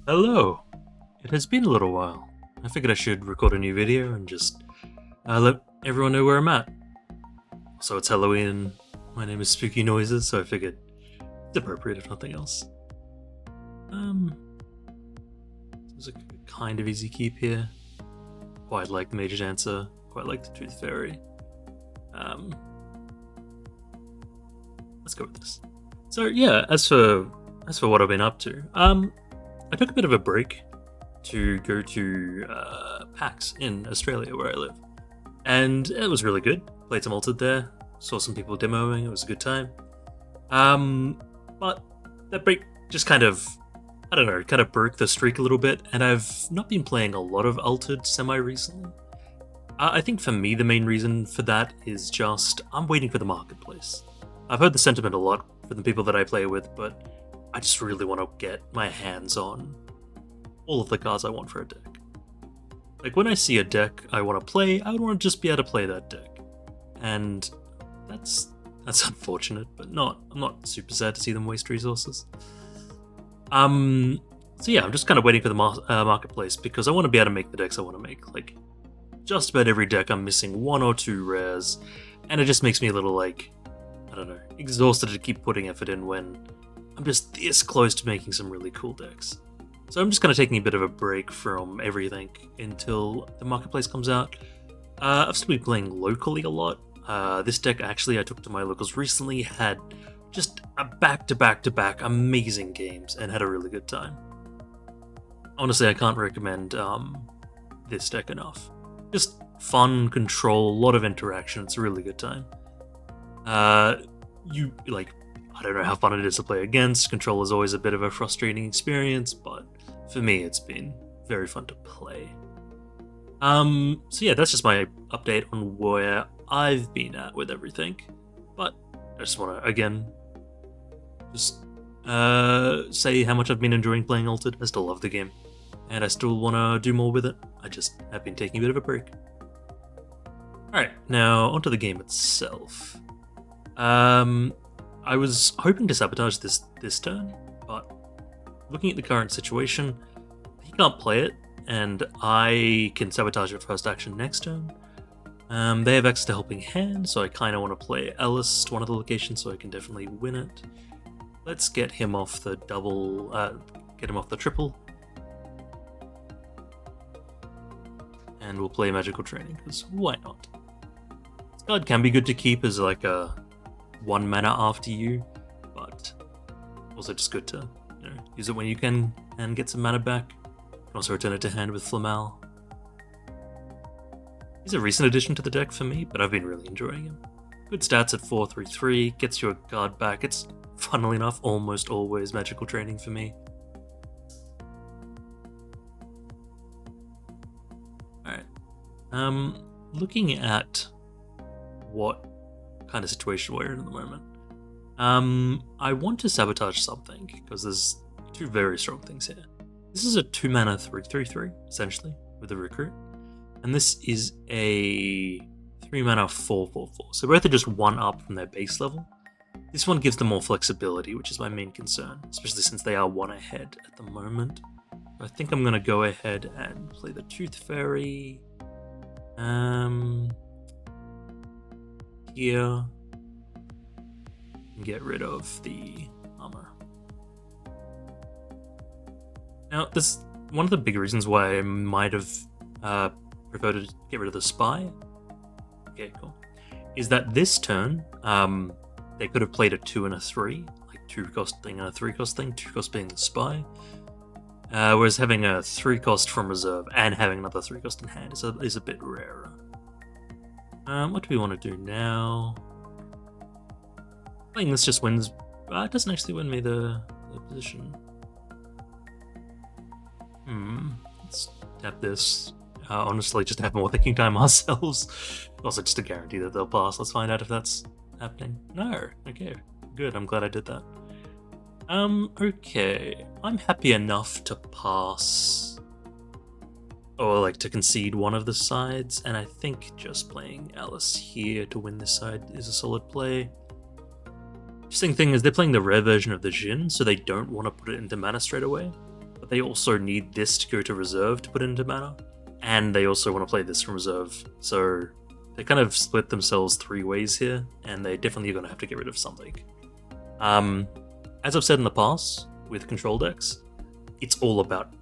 Hello! It has been a little while. I figured I should record a new video and just let everyone know where I'm at. So it's Halloween and my name is Spooky Noises, so I figured it's appropriate if nothing else. There's a kind of easy keep here. Quite like the Major Dancer, quite like the Tooth Fairy. Let's go with this. So yeah, as for what I've been up to, I took a bit of a break to go to PAX in Australia where I live, and it was really good. Played Tumult there, saw some people demoing. It was a good time. But that break just kind of, I don't know, kind of broke the streak a little bit, and I've not been playing a lot of Altered semi-recently. I think for me the main reason for that is just I'm waiting for the marketplace. I've heard the sentiment a lot from the people that I play with, but I just really want to get my hands on all of the cards I want for a deck. Like when I see a deck I want to play, I would want to just be able to play that deck. And that's unfortunate, but I'm not super sad to see them waste resources. So yeah, I'm just kind of waiting for the marketplace because I want to be able to make the decks I want to make. Like just about every deck I'm missing one or two rares, and it just makes me a little like, I don't know, exhausted to keep putting effort in when I'm just this close to making some really cool decks. So I'm just kind of taking a bit of a break from everything until the marketplace comes out. I've still been playing locally a lot. This deck actually I took to my locals recently had just a back-to-back-to-back amazing games and had a really good time. Honestly, I can't recommend this deck enough. Just fun, control, a lot of interaction. It's a really good time. I don't know how fun it is to play against. Control is always a bit of a frustrating experience, but for me, it's been very fun to play. So yeah, that's just my update on where I've been at with everything. But I just want to, again, just say how much I've been enjoying playing Altered. I still love the game, and I still want to do more with it. I just have been taking a bit of a break. Alright, now onto the game itself. I was hoping to sabotage this turn, but looking at the current situation, he can't play it, and I can sabotage it first action next turn. They have access to Helping Hand, so I kind of want to play Ellis to one of the locations so I can definitely win it. Let's get him off the double, get him off the triple. And we'll play Magical Training, because why not? This card can be good to keep as like a 1 mana after you, but also just good to, use it when you can and get some mana back. You can also return it to hand with Flamal. He's a recent addition to the deck for me, but I've been really enjoying him. Good stats at 4/3/3, gets you a card back. It's, funnily enough, almost always Magical Training for me. Alright. Looking at what kind of situation we're in at the moment. I want to sabotage something because there's two very strong things here. This is a 2 mana 3/3/3 essentially with a recruit, and this is a 3 mana 4/4/4. So both are just 1 up from their base level. This one gives them more flexibility, which is my main concern, especially since they are 1 ahead at the moment. I think I'm gonna go ahead and play the Tooth Fairy. Here, and get rid of the armor. Now, this one of the big reasons why I might have preferred to get rid of the spy. Okay, cool. Is that this turn, they could have played a 2 and a 3, like 2 cost thing and a 3 cost thing. 2 cost being the spy. Whereas having a 3 cost from reserve and having another 3 cost in hand is a bit rarer. What do we want to do now? Playing this just wins. It doesn't actually win me the position. Let's tap this. Honestly, just to have more thinking time ourselves. Also, just to guarantee that they'll pass. Let's find out if that's happening. No. Okay. Good. I'm glad I did that. Okay. I'm happy enough to pass. Or like to concede one of the sides, and I think just playing Alice here to win this side is a solid play. Interesting thing is they're playing the rare version of the Jin, so they don't want to put it into mana straight away. but they also need this to go to reserve to put into mana, and they also want to play this from reserve, so they kind of split themselves 3 ways here, and they're definitely going to have to get rid of something. As I've said in the past, with control decks, it's all about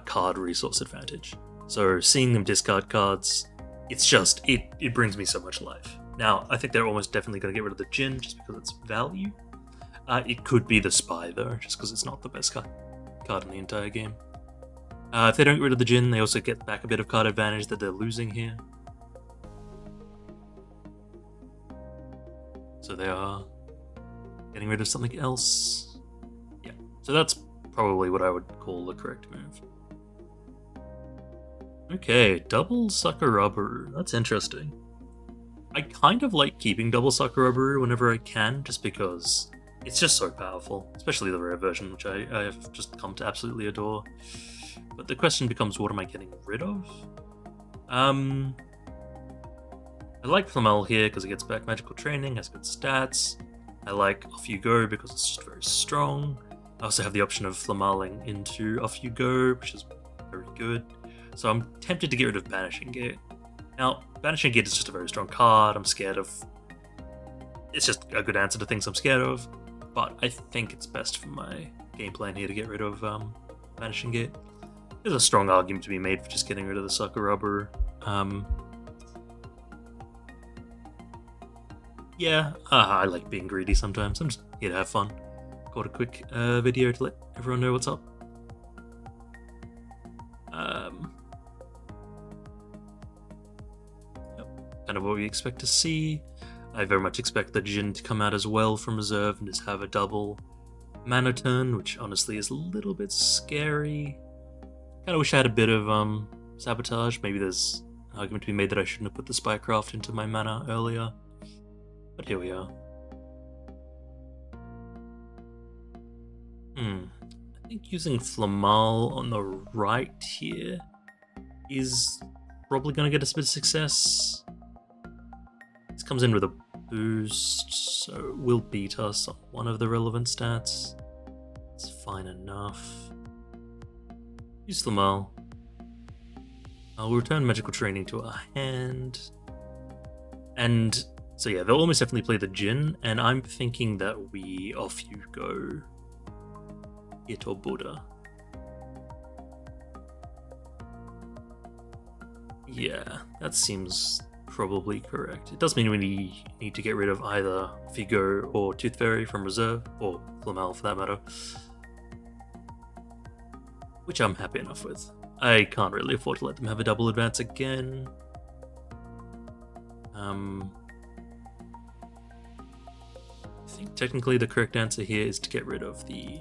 card resource advantage. So seeing them discard cards, it brings me so much life. Now, I think they're almost definitely going to get rid of the Djinn just because it's value. It could be the Spy though, just because it's not the best card in the entire game. If they don't get rid of the Djinn, they also get back a bit of card advantage that they're losing here. So they are getting rid of something else. Yeah, so that's probably what I would call the correct move. Okay, double Sakurabaru. That's interesting. I kind of like keeping double Sakurabaru whenever I can, just because it's just so powerful, especially the rare version, which I have just come to absolutely adore. But the question becomes, what am I getting rid of? I like Flamel here because it gets back magical training, has good stats. I like Off You Go because it's just very strong. I also have the option of Flamaling into Off You Go, which is very good. So I'm tempted to get rid of Banishing Gate. Now, Banishing Gate is just a very strong card. I'm scared of... It's just a good answer to things I'm scared of. But I think it's best for my game plan here to get rid of Banishing Gate. There's a strong argument to be made for just getting rid of the Sakurabaru. Yeah, I like being greedy sometimes. I'm just here to have fun. Got a quick video to let everyone know what's up. Kind of what we expect to see. I very much expect the Djinn to come out as well from reserve and just have a double mana turn, which honestly is a little bit scary. Kind of wish I had a bit of sabotage. Maybe there's an argument to be made that I shouldn't have put the Spycraft into my mana earlier. But here we are. I think using Flamal on the right here is probably going to get us a bit of success. This comes in with a boost, so it will beat us on one of the relevant stats. It's fine enough. Use Flamal. We'll return Magical Training to our hand. And so yeah, they'll almost definitely play the Djinn, and I'm thinking that we Off You Go it or Buddha. Yeah, that seems probably correct. It does mean we need to get rid of either Figo or Tooth Fairy from reserve, or Flamel for that matter, which I'm happy enough with. I can't really afford to let them have a double advance again. I think technically the correct answer here is to get rid of the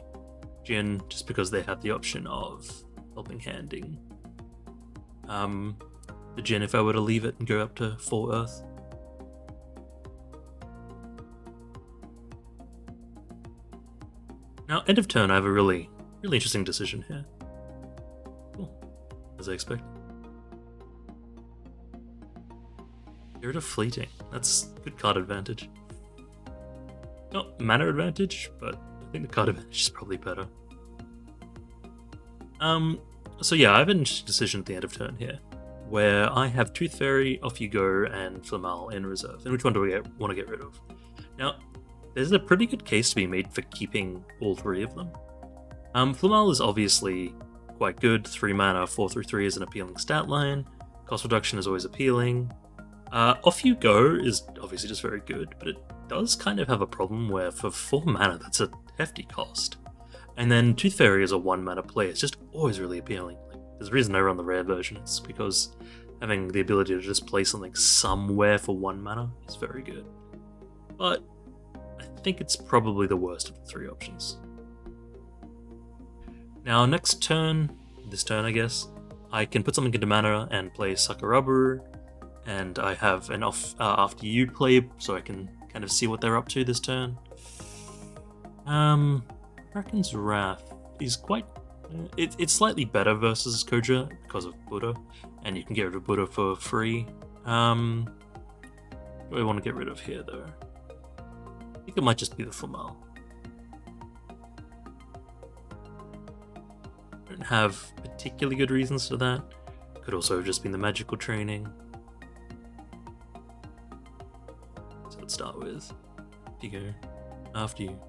Djinn, just because they have the option of helping handing the Djinn if I were to leave it and go up to 4 Earth. Now, end of turn, I have a really interesting decision here. Cool. As I expect. Get rid of Fleeting. That's good card advantage. Not mana advantage, but I think the card advantage is probably better. So yeah, I have an interesting decision at the end of turn here, where I have Tooth Fairy, Off You Go, and Flamal in reserve. And which one do we want to get rid of? Now, there's a pretty good case to be made for keeping all 3 of them. Flamal is obviously quite good. 3 mana, 4/3 is an appealing stat line. Cost reduction is always appealing. Off You Go is obviously just very good, but it does kind of have a problem where for 4 mana, that's a hefty cost. And then Tooth Fairy is a 1 mana play. It's just always really appealing. Like, there's a reason I run the rare version. It's because having the ability to just play something somewhere for 1 mana is very good. But I think it's probably the worst of the 3 options. Now, next turn, this turn I guess, I can put something into mana and play Sakurabaru, and I have an after you play, so I can kind of see what they're up to this turn. Kraken's Wrath is quite... It's slightly better versus Koja because of Buddha, and you can get rid of Buddha for free. What do I want to get rid of here, though? I think it might just be the Flamal. I don't have particularly good reasons for that. Could also have just been the magical training. So let's start with Pico. After you.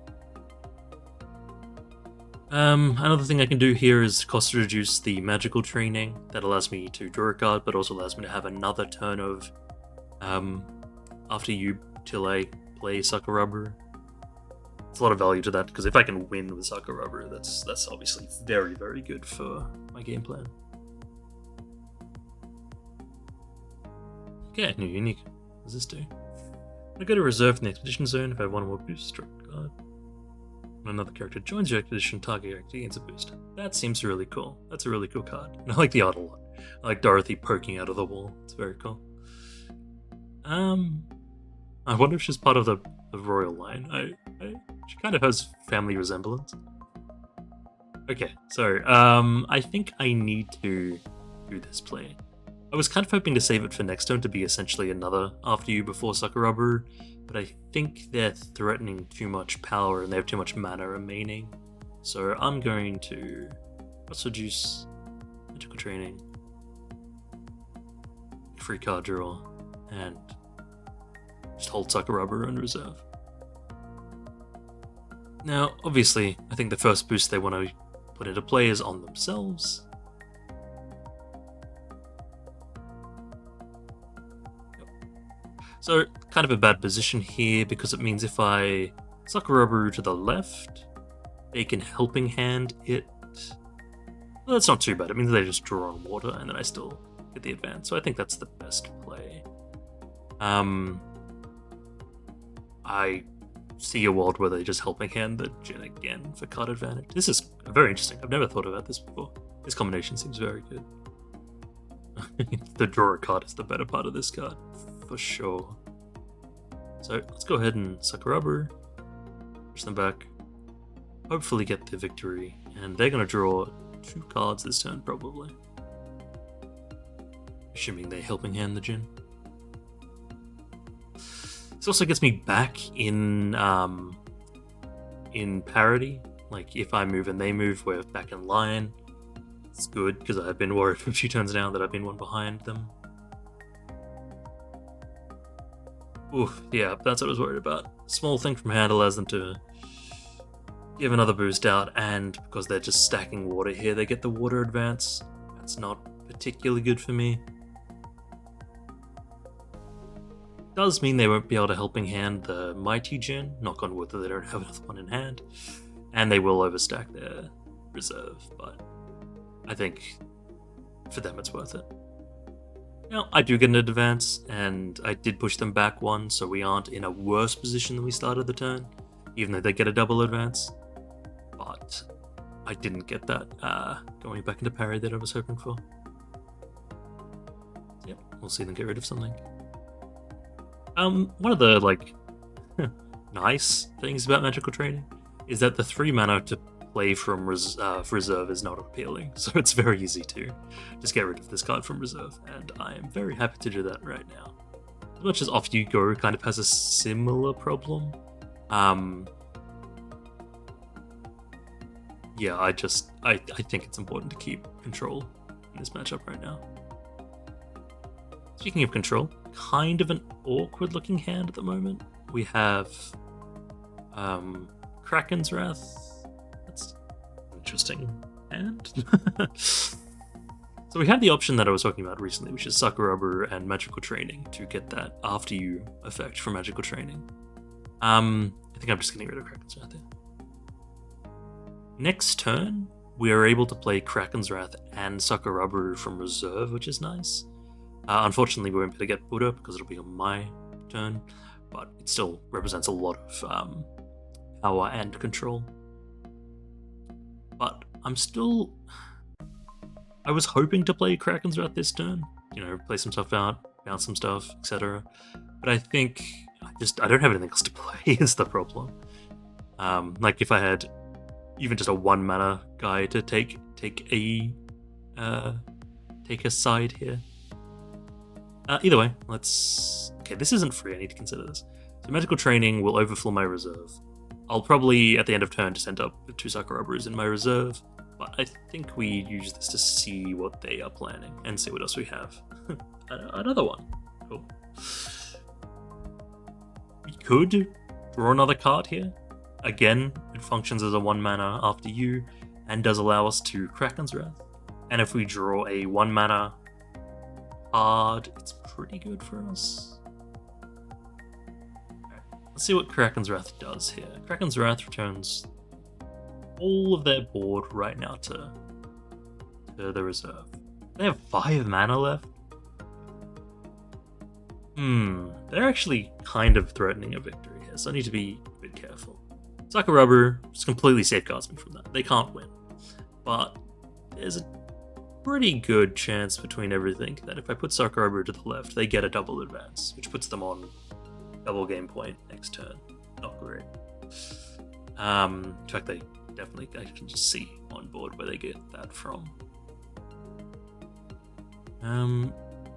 Another thing I can do here is cost reduce the magical training. That allows me to draw a card, but also allows me to have another turn of after you till I play Sucker Rubber. There's a lot of value to that, because if I can win with Sucker Rubber, that's obviously very, very good for my game plan. Okay, new unique. What does this do? I go to reserve in the expedition zone if I have one or more boosts. Draw a card. When another character joins your expedition, target character gains a boost. That seems really cool. That's a really cool card. And I like the art a lot. I like Dorothy poking out of the wall. It's very cool. I wonder if she's part of the royal line. She kind of has family resemblance. Okay, so I think I need to do this play. I was kind of hoping to save it for next turn to be essentially another after you before Sucker Rubber, but I think they're threatening too much power and they have too much mana remaining. So I'm going to reduce magical training, free card draw, and just hold Sucker Rubber in reserve. Now, obviously, I think the first boost they want to put into play is on themselves. So, kind of a bad position here, because it means if I Sucker Rubber to the left, they can Helping Hand it. Well, that's not too bad. It means they just draw on water, and then I still get the advance. So I think that's the best play. I see a world where they just Helping Hand the Djinn again for card advantage. This is very interesting. I've never thought about this before. This combination seems very good. The draw a card is the better part of this card, for sure. So let's go ahead and Sucker Rubber, push them back, hopefully get the victory, and they're going to draw 2 cards this turn, probably. Assuming they Helping Hand the Djinn. This also gets me back in parity. Like, if I move and they move, we're back in line. It's good, because I've been worried for a few turns now that I've been one behind them. Oof, yeah, that's what I was worried about. Small thing from hand allows them to give another boost out, and because they're just stacking water here, they get the water advance. That's not particularly good for me. Does mean they won't be able to Helping Hand the Mighty Djinn. Knock on wood that they don't have another one in hand. And they will overstack their reserve, but I think for them it's worth it. Now, I do get an advance, and I did push them back 1, so we aren't in a worse position than we started the turn, even though they get a double advance. But I didn't get that going back into parry that I was hoping for. So, yep, we'll see them get rid of something. One of the, like, nice things about magical training is that the 3 mana to play from reserve is not appealing, so it's very easy to just get rid of this card from reserve, and I am very happy to do that right now. As much as Off You Go kind of has a similar problem, yeah, I think it's important to keep control in this matchup right now. Speaking of control, kind of an awkward looking hand at the moment. We have Kraken's Wrath. That's an interesting hand. So we have the option that I was talking about recently, which is Sucker Rubber and Magical Training to get that after you effect for Magical Training. I think I'm just getting rid of Kraken's Wrath there. Next turn, we are able to play Kraken's Wrath and Sucker Rubber from reserve, which is nice. Unfortunately, we won't be able to get Buddha because it'll be on my turn, but it still represents a lot of power and control. But I was hoping to play Kraken's Wrath this turn, play some stuff out, bounce some stuff, etc. But I think I don't have anything else to play is the problem. Like if I had even just a 1 mana guy to take a side here. Either way, okay, this isn't free, I need to consider this. So Magical Training will overflow my reserve. I'll probably, at the end of turn, just end up with 2 Sucker Rubbers in my reserve. But I think we use this to see what they are planning and see what else we have. Another one. Cool. We could draw another card here. Again, it functions as a 1 mana after you and does allow us to Kraken's Wrath. And if we draw a 1 mana card, it's pretty good for us. Right, let's see what Kraken's Wrath does here. Kraken's Wrath returns all of their board right now to the reserve. They have 5 mana left. They're actually kind of threatening a victory here, so I need to be a bit careful. Sakurabu just completely safeguards me from that. They can't win. But there's a pretty good chance between everything that if I put Sakurabu to the left, they get a double advance, which puts them on double game point next turn. Not great. In fact, they definitely, I can just see on board where they get that from.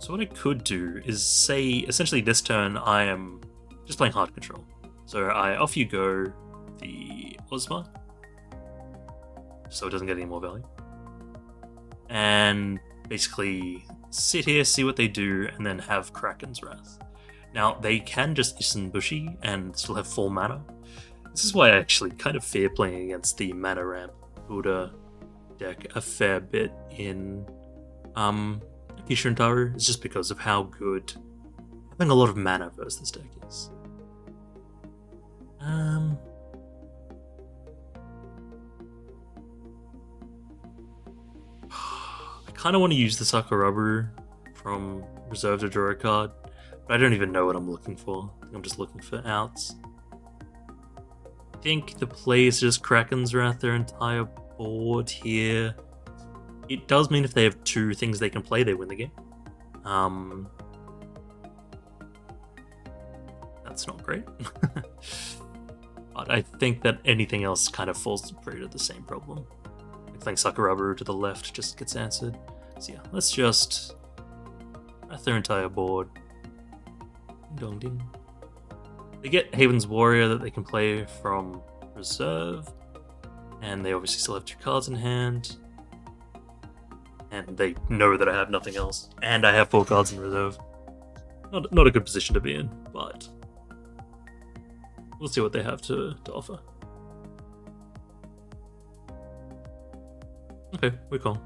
So what I could do is say, essentially this turn I am just playing hard control. So off you go the Ozma, so it doesn't get any more value. And basically sit here, see what they do, and then have Kraken's Wrath. Now, they can just Issen Bushi and still have full mana. This is why I actually kind of fear playing against the mana ramp Buddha deck a fair bit in Akesha Taru. It's just because of how good having a lot of mana versus this deck is. I kind of want to use the Sakurabu from reserve to draw a card, but I don't even know what I'm looking for. I think I'm just looking for outs. I think the play is just Kraken's Wrath their entire board here. It does mean if they have 2 things they can play, they win the game. That's not great. But I think that anything else kind of falls prey to the same problem. Like playing Sakurabu to the left just gets answered. So yeah, let's just wrath their entire board. Dong ding. They get Haven's Warrior that they can play from reserve, and they obviously still have 2 cards in hand. And they know that I have nothing else, and I have 4 cards in reserve. Not a good position to be in, but we'll see what they have to offer. Okay, we call.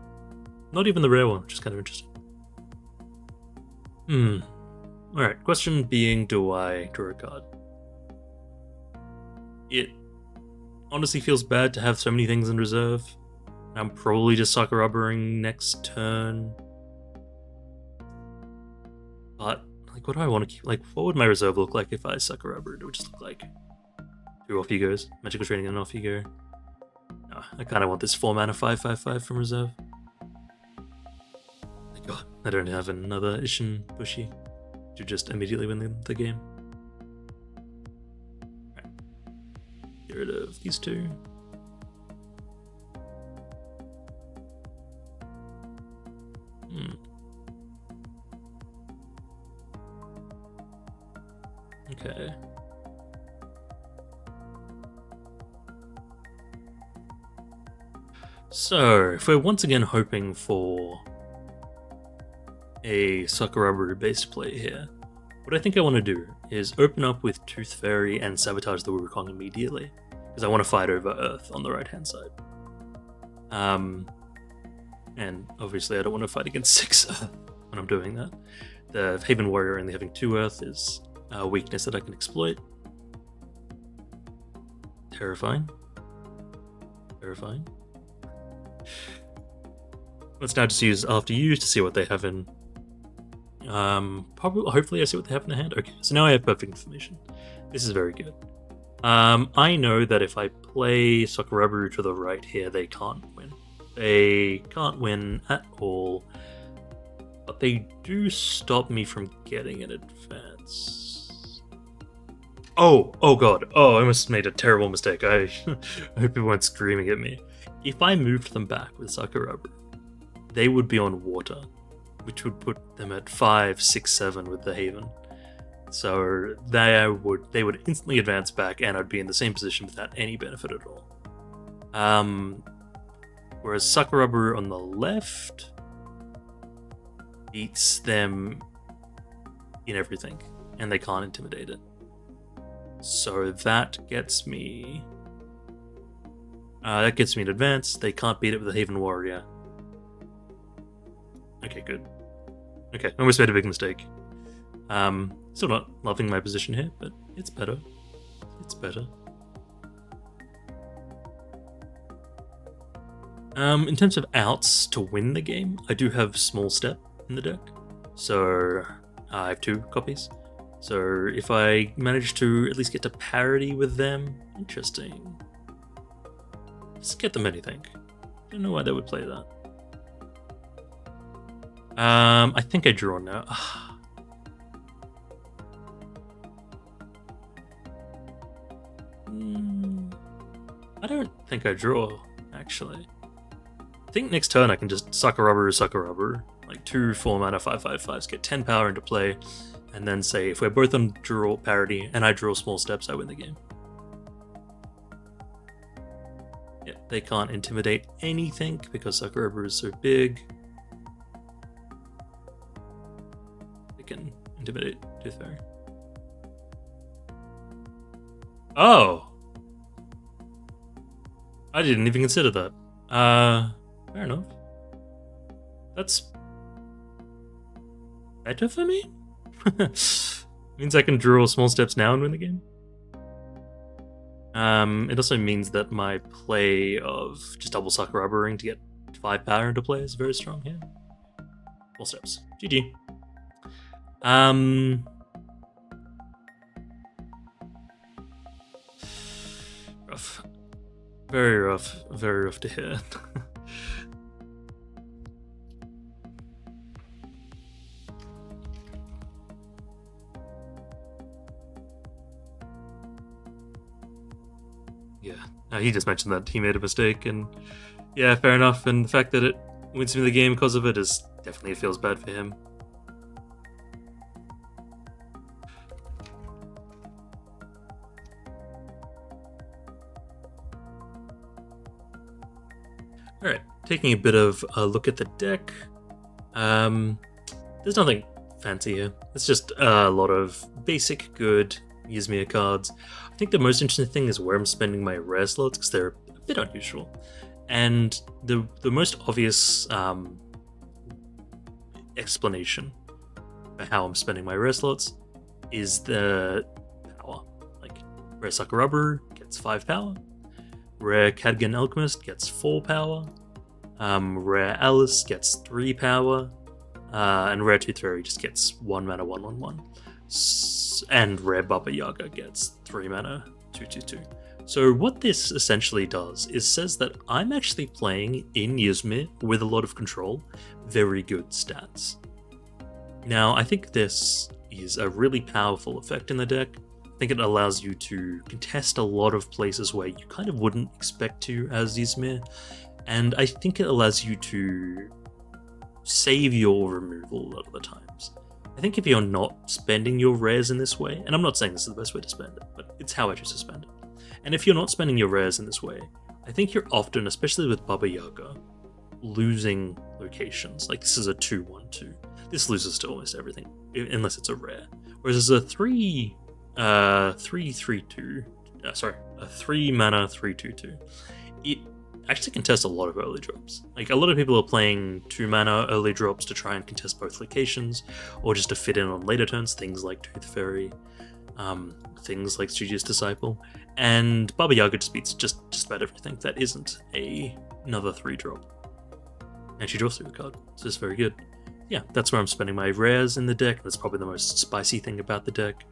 Not even the rare one, which is kind of interesting. Alright, question being, do I draw a card? It honestly feels bad to have so many things in reserve. I'm probably just Sakurabuing next turn. But, like, what do I want to keep? Like, what would my reserve look like if I Sakurabu? It would just look like 2 off you goes, magical training and off you go. No, I kind of want this 4 mana 5/5/5 from reserve. Thank God, I don't have another Issen Bushi to just immediately win the game. Right. Get rid of these 2. Okay. So, if we're once again hoping for a Sakurabu based play here, what I think I want to do is open up with Tooth Fairy and sabotage the Wukong immediately, because I want to fight over Earth on the right hand side. And obviously I don't want to fight against 6 Earth when I'm doing that. The Haven Warrior only having 2 Earth is a weakness that I can exploit. Terrifying. Terrifying. Let's now just use After You to see what they have in. Hopefully I see what they have in their hand. Okay, so now I have perfect information. This is very good. I know that if I play Sakurabu to the right here, they can't win. They can't win at all, but they do stop me from getting an advance. Oh god. Oh, I almost made a terrible mistake. I hope you weren't screaming at me. If I moved them back with Sakurabu, they would be on water, which would put them at 5, 6, 7 with the Haven. So they would instantly advance back, and I'd be in the same position without any benefit at all. Whereas Sakuraba on the left beats them in everything, and they can't intimidate it. So that gets me... that gets me an advance. They can't beat it with a Haven Warrior. Okay, good. Okay, I almost made a big mistake. Still not loving my position here, but it's better. It's better. In terms of outs to win the game, I do have Small Step in the deck. So I have 2 copies. So if I manage to at least get to parity with them, interesting. Just get them anything. Don't know why they would play that. I think I draw now. I don't think I draw, actually. I think next turn I can just Sakuraba, like 2 4-mana 5/5/5s, get 10 power into play, and then say if we're both on draw parity and I draw Small Steps, I win the game. Yeah, they can't intimidate anything because Sakuraba is so big. They can intimidate Tooth Fairy. Oh! I didn't even consider that. Fair enough. That's better for me? Means I can draw Small Steps now and win the game. It also means that my play of just double Sakuraba to get 5 power into play is very strong here. Small Steps. GG. Rough. Very rough to hear. Yeah, he just mentioned that he made a mistake, and yeah, fair enough, and the fact that it wins me the game because of it is definitely, it feels bad for him. Alright, taking a bit of a look at the deck. There's nothing fancy here. It's just a lot of basic good Yzmir cards. I think the most interesting thing is where I'm spending my rare slots, because they're a bit unusual. And the most obvious explanation for how I'm spending my rare slots is the power. Like, rare Sakuraba gets 5 power. Rare Cadgan Alchemist gets 4 power. Rare Alice gets 3 power. And Rare Tooth Fairy just gets 1 mana 1/1/1. And Rare Baba Yaga gets 3 mana 2/2/2. So what this essentially does is says that I'm actually playing in Yzmir with a lot of control, very good stats. Now, I think this is a really powerful effect in the deck. I think it allows you to contest a lot of places where you kind of wouldn't expect to as Yzmir, and I think it allows you to save your removal a lot of the times. I think if you're not spending your rares in this way, and I'm not saying this is the best way to spend it, but it's how I choose to spend it. And if you're not spending your rares in this way, I think you're often, especially with Baba Yaga, losing locations. Like, this is a 2/1/2. This loses to almost everything, unless it's a rare. Whereas as a 3 mana 3/2/2, it actually contests a lot of early drops. Like, a lot of people are playing 2 mana early drops to try and contest both locations, or just to fit in on later turns, things like Tooth Fairy, things like Studious Disciple, and Baba Yaga just beats just about everything that isn't another 3-drop. And she draws through a card, so it's very good. Yeah, that's where I'm spending my rares in the deck. That's probably the most spicy thing about the deck.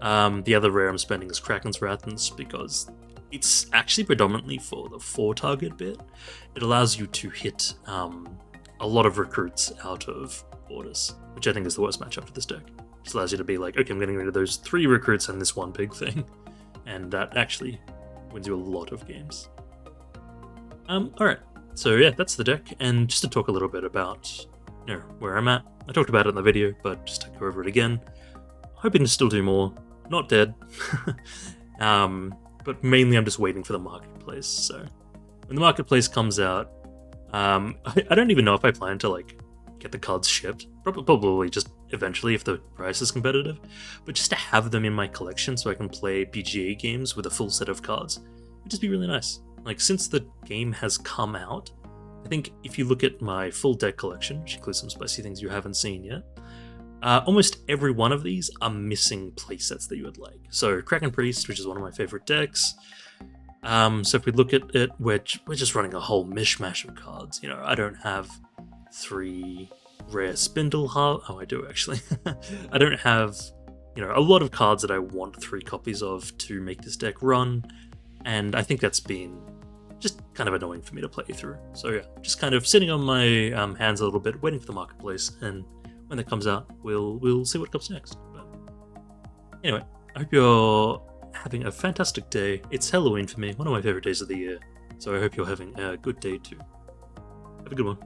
The other rare I'm spending is Kraken's Wrathens, because it's actually predominantly for the 4-target bit. It allows you to hit a lot of recruits out of Borders, which I think is the worst matchup for this deck. It just allows you to be like, okay, I'm getting rid of those 3 recruits and this one big thing. And that actually wins you a lot of games. Alright, so yeah, that's the deck. And just to talk a little bit about where I'm at. I talked about it in the video, but just to go over it again. Hoping to still do more. Not dead. But mainly I'm just waiting for the marketplace. So when the marketplace comes out, I don't even know if I plan to like get the cards shipped. Probably just eventually if the price is competitive. But just to have them in my collection so I can play PGA games with a full set of cards would just be really nice. Like since the game has come out, I think if you look at my full deck collection, which includes some spicy things you haven't seen yet, almost every one of these are missing playsets that you would like. So Kraken Priest, which is one of my favorite decks. So if we look at it, we're just running a whole mishmash of cards. You know, I don't have 3 rare Spindle Heart. Oh, I do actually. I don't have, you know, a lot of cards that I want 3 copies of to make this deck run, and I think that's been just kind of annoying for me to play through. So yeah, just kind of sitting on my hands a little bit, waiting for the marketplace, and when that comes out, we'll see what comes next. But anyway, I hope you're having a fantastic day. It's Halloween for me, one of my favorite days of the year, so I hope you're having a good day too. Have a good one.